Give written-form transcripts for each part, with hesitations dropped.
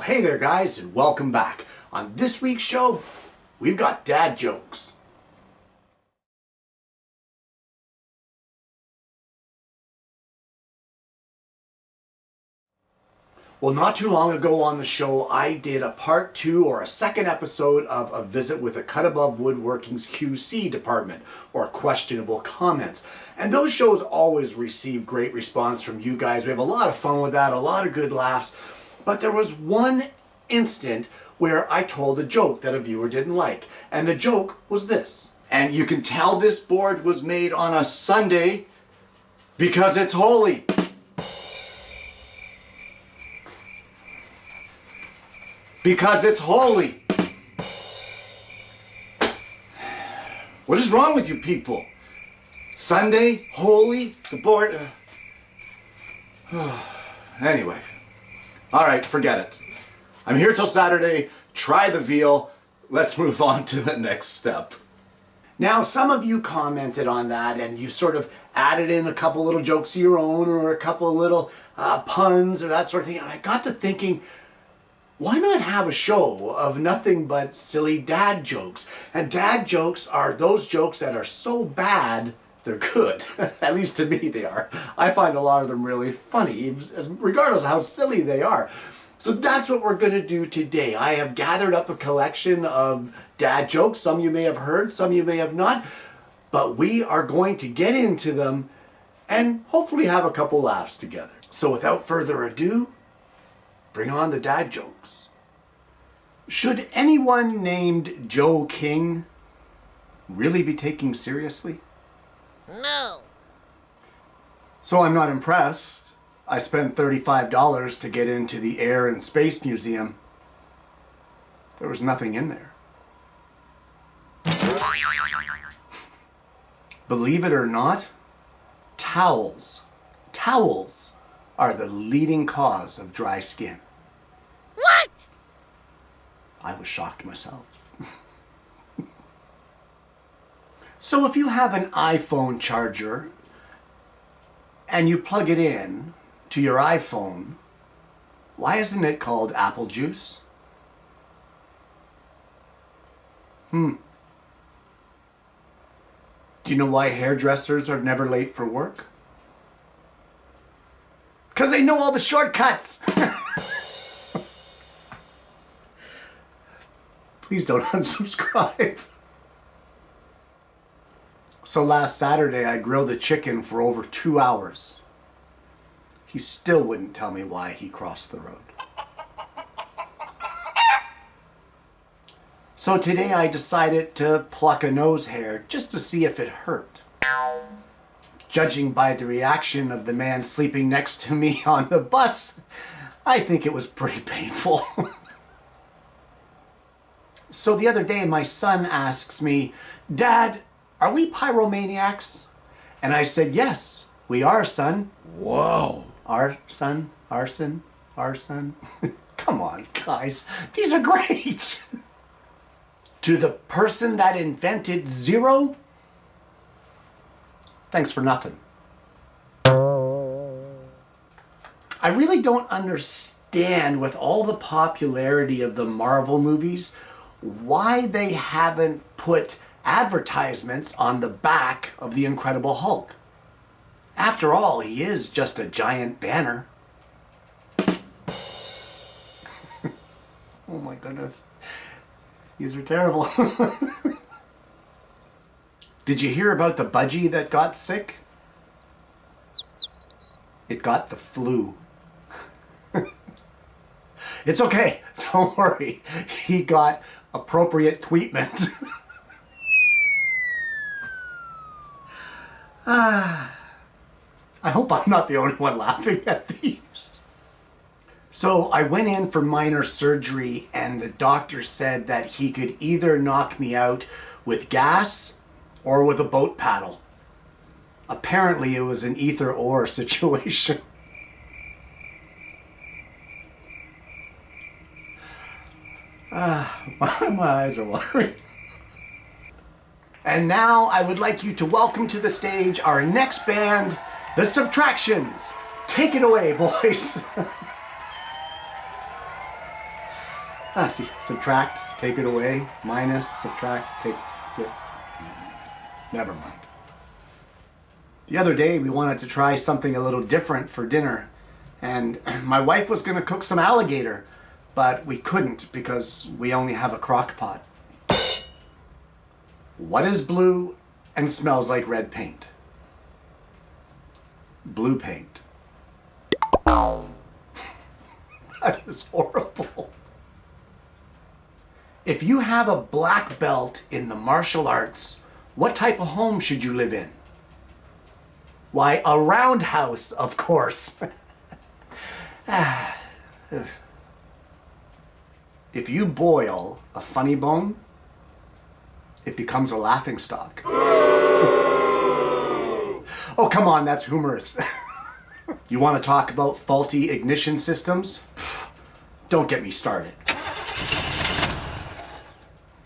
Hey there guys, and welcome back. On this week's show, we've got dad jokes. Well, not too long ago on the show, I did a part 2 or a second episode of A Visit with a Cut Above Woodworking's QC department, or questionable comments. And those shows always receive great response from you guys. We have a lot of fun with that, a lot of good laughs. But there was one instant where I told a joke that a viewer didn't like. And the joke was this. And you can tell this board was made on a Sunday because it's holy. Because it's holy. What is wrong with you people? Sunday, holy, the board. Anyway. All right, forget it. I'm here till Saturday. Try the veal. Let's move on to the next step. Now, some of you commented on that and you sort of added in a couple little jokes of your own or a couple little puns or that sort of thing. And I got to thinking, why not have a show of nothing but silly dad jokes? And dad jokes are those jokes that are so bad, they're good. At least to me they are. I find a lot of them really funny, regardless of how silly they are. So that's what we're going to do today. I have gathered up a collection of dad jokes. Some you may have heard, some you may have not. But we are going to get into them and hopefully have a couple laughs together. So without further ado, bring on the dad jokes. Should anyone named Joe King really be taken seriously? No. So I'm not impressed. I spent $35 to get into the Air and Space Museum. There was nothing in there. Believe it or not, towels are the leading cause of dry skin. What? I was shocked myself. So if you have an iPhone charger and you plug it in to your iPhone, why isn't it called apple juice? Do you know why hairdressers are never late for work? Because they know all the shortcuts. Please don't unsubscribe. So last Saturday I grilled a chicken for over 2 hours. He still wouldn't tell me why he crossed the road. So today I decided to pluck a nose hair just to see if it hurt. Judging by the reaction of the man sleeping next to me on the bus, I think it was pretty painful. So the other day my son asks me, "Dad, are we pyromaniacs?" And I said, "Yes, we are, son." Whoa. Our son? Arson? Come on, guys. These are great. To the person that invented zero, thanks for nothing. I really don't understand, with all the popularity of the Marvel movies, why they haven't put advertisements on the back of the Incredible Hulk. After all, he is just a giant banner. Oh my goodness. These are terrible. Did you hear about the budgie that got sick? It got the flu. It's okay. Don't worry. He got appropriate treatment. I hope I'm not the only one laughing at these. So I went in for minor surgery and the doctor said that he could either knock me out with gas or with a boat paddle. Apparently it was an either or situation. My eyes are watering. And now I would like you to welcome to the stage our next band, The Subtractions. Take it away, boys. See, subtract, take it away, minus, subtract, take it. Never mind. The other day we wanted to try something a little different for dinner, and my wife was going to cook some alligator, but we couldn't because we only have a crock pot. What is blue and smells like red paint? Blue paint. That is horrible. If you have a black belt in the martial arts, what type of home should you live in? Why, a roundhouse, of course. If you boil a funny bone, it becomes a laughingstock. Oh, come on, that's humorous. You want to talk about faulty ignition systems? Don't get me started.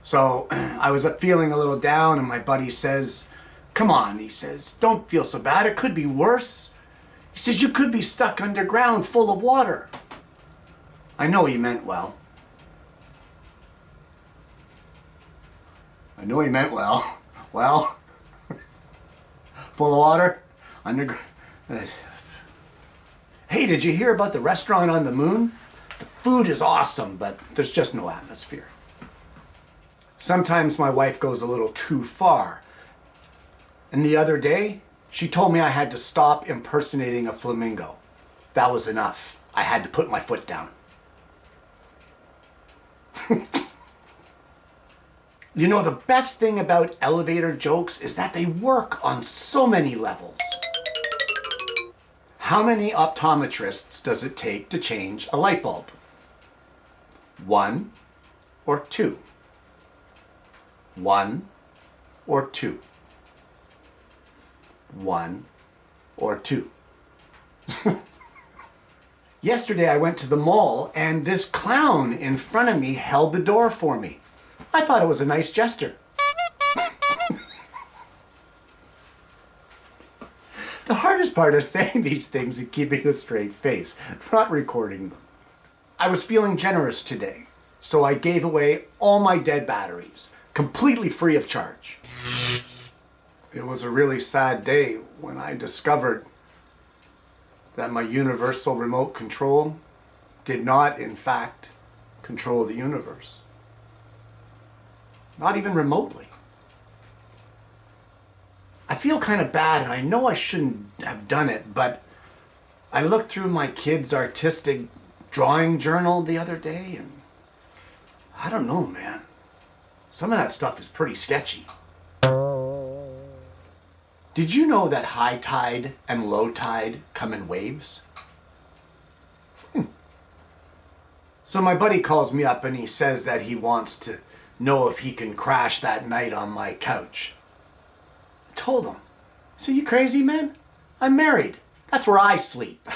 So I was feeling a little down, and my buddy says, come on, he says, don't feel so bad, it could be worse. He says, you could be stuck underground full of water. I know he meant well. Well, full of water, underground. Hey, did you hear about the restaurant on the moon? The food is awesome, but there's just no atmosphere. Sometimes my wife goes a little too far. And the other day, she told me I had to stop impersonating a flamingo. That was enough. I had to put my foot down. You know, the best thing about elevator jokes is that they work on so many levels. How many optometrists does it take to change a light bulb? 1 or 2? 1 or 2? 1 or 2? Yesterday I went to the mall and this clown in front of me held the door for me. I thought it was a nice gesture. The hardest part is saying these things and keeping a straight face, not recording them. I was feeling generous today, so I gave away all my dead batteries, completely free of charge. It was a really sad day when I discovered that my universal remote control did not, in fact, control the universe. Not even remotely. I feel kind of bad, and I know I shouldn't have done it, but I looked through my kid's artistic drawing journal the other day, and I don't know, man. Some of that stuff is pretty sketchy. Did you know that high tide and low tide come in waves? So my buddy calls me up and he says that he wants to know if he can crash that night on my couch. I told him, so you crazy, man? I'm married. That's where I sleep.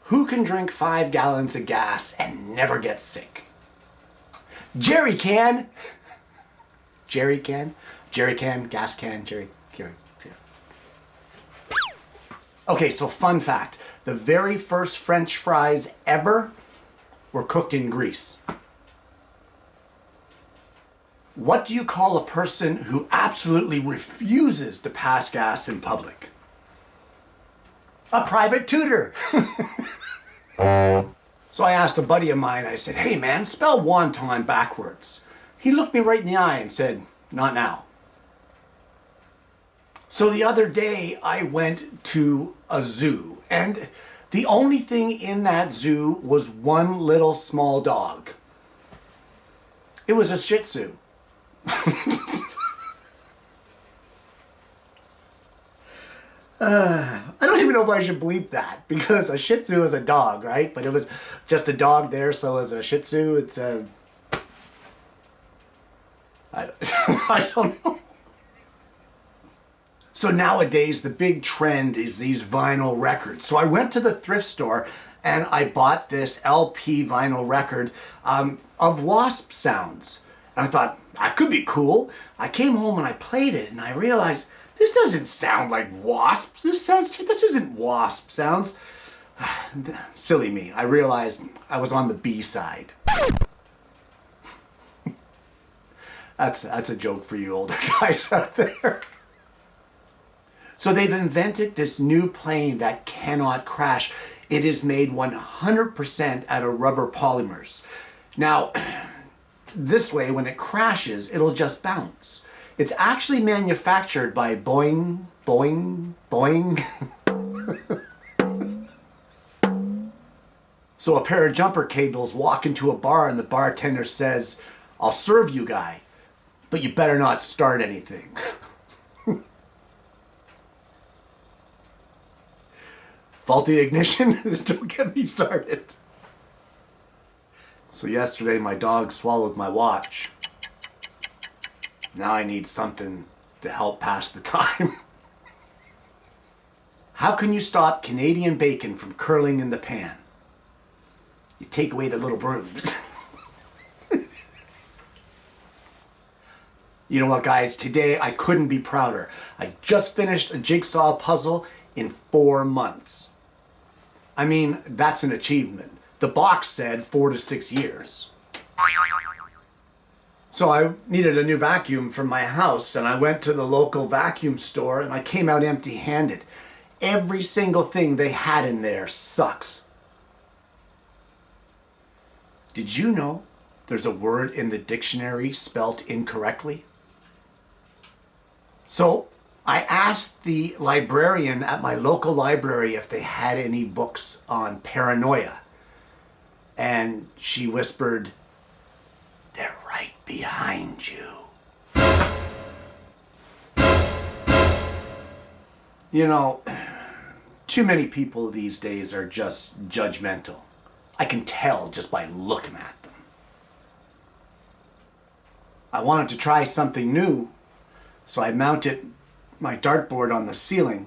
Who can drink 5 gallons of gas and never get sick? Jerry can. Jerry can. Jerry can, gas can, Jerry. Okay, so fun fact. The very first French fries ever were cooked in grease. What do you call a person who absolutely refuses to pass gas in public? A private tutor. So I asked a buddy of mine, I said, hey man, spell wonton backwards. He looked me right in the eye and said, not now. So the other day I went to a zoo, and the only thing in that zoo was one little small dog. It was a Shih Tzu. I don't even know if I should bleep that, because a Shih Tzu is a dog, right? But it was just a dog there, so as a Shih Tzu, it's a... I don't know. So nowadays, the big trend is these vinyl records. So I went to the thrift store and I bought this LP vinyl record of wasp sounds. And I thought, that could be cool. I came home and I played it and I realized, this doesn't sound like wasps. This isn't wasp sounds. Silly me. I realized I was on the B side. That's a joke for you older guys out there. So they've invented this new plane that cannot crash. It is made 100% out of rubber polymers. Now, this way, when it crashes, it'll just bounce. It's actually manufactured by Boeing, Boeing, Boeing. So a pair of jumper cables walk into a bar and the bartender says, "I'll serve you, guy, but you better not start anything." Faulty ignition? Don't get me started. So yesterday my dog swallowed my watch. Now I need something to help pass the time. How can you stop Canadian bacon from curling in the pan? You take away the little brooms. You know what, guys? Today I couldn't be prouder. I just finished a jigsaw puzzle in 4 months. I mean, that's an achievement. The box said 4 to 6 years. So I needed a new vacuum for my house, and I went to the local vacuum store and I came out empty-handed. Every single thing they had in there sucks. Did you know there's a word in the dictionary spelt incorrectly? So I asked the librarian at my local library if they had any books on paranoia. And she whispered, "They're right behind you." You know, too many people these days are just judgmental. I can tell just by looking at them. I wanted to try something new, so I mounted my dartboard on the ceiling.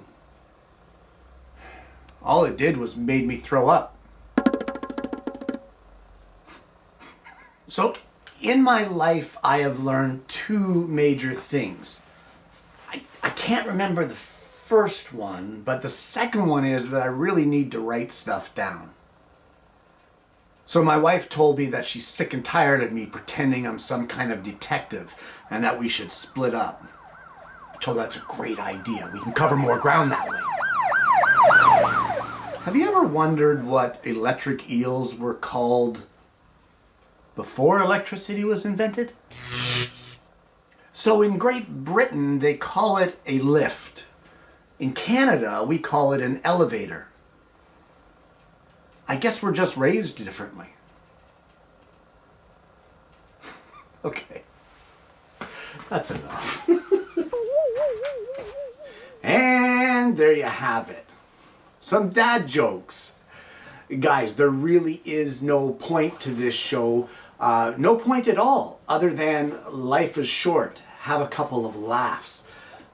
All it did was made me throw up. So, in my life, I have learned 2 major things. I can't remember the first one, but the second one is that I really need to write stuff down. So my wife told me that she's sick and tired of me pretending I'm some kind of detective and that we should split up. I told her that's a great idea. We can cover more ground that way. Have you ever wondered what electric eels were called before electricity was invented? So in Great Britain, they call it a lift. In Canada, we call it an elevator. I guess we're just raised differently. Okay. That's enough. And there you have it. Some dad jokes. Guys, there really is no point to this show. No point at all, other than life is short. Have a couple of laughs.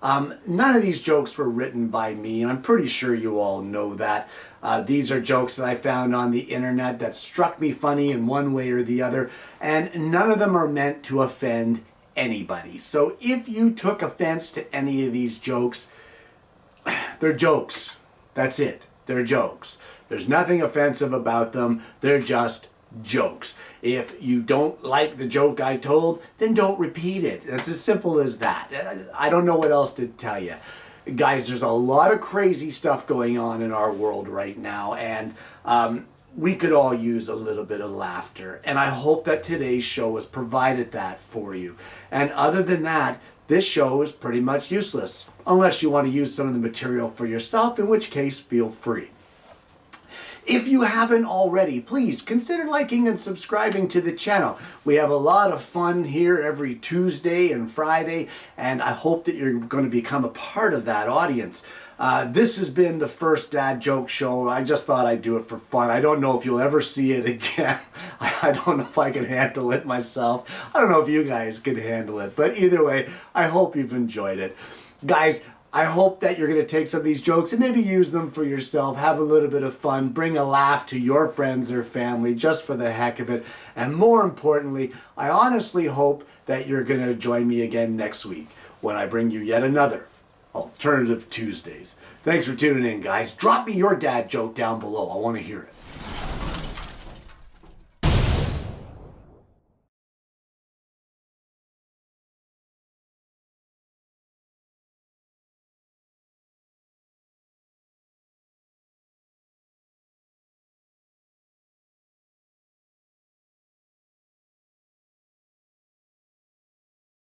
None of these jokes were written by me, and I'm pretty sure you all know that. These are jokes that I found on the internet that struck me funny in one way or the other, and none of them are meant to offend anybody. So if you took offense to any of these jokes, they're jokes. That's it. They're jokes. There's nothing offensive about them. They're just jokes. If you don't like the joke I told, then don't repeat it. It's as simple as that. I don't know what else to tell you. Guys, there's a lot of crazy stuff going on in our world right now, and we could all use a little bit of laughter. And I hope that today's show has provided that for you. And other than that, this show is pretty much useless, unless you want to use some of the material for yourself, in which case, feel free. If you haven't already, please consider liking and subscribing to the channel. We have a lot of fun here every Tuesday and Friday, and I hope that you're going to become a part of that audience. This has been the first dad joke show. I just thought I'd do it for fun. I don't know if you'll ever see it again. I don't know if I can handle it myself. I don't know if you guys can handle it, but either way, I hope you've enjoyed it. Guys, I hope that you're going to take some of these jokes and maybe use them for yourself, have a little bit of fun, bring a laugh to your friends or family just for the heck of it. And more importantly, I honestly hope that you're going to join me again next week when I bring you yet another Alternative Tuesdays. Thanks for tuning in, guys. Drop me your dad joke down below. I want to hear it.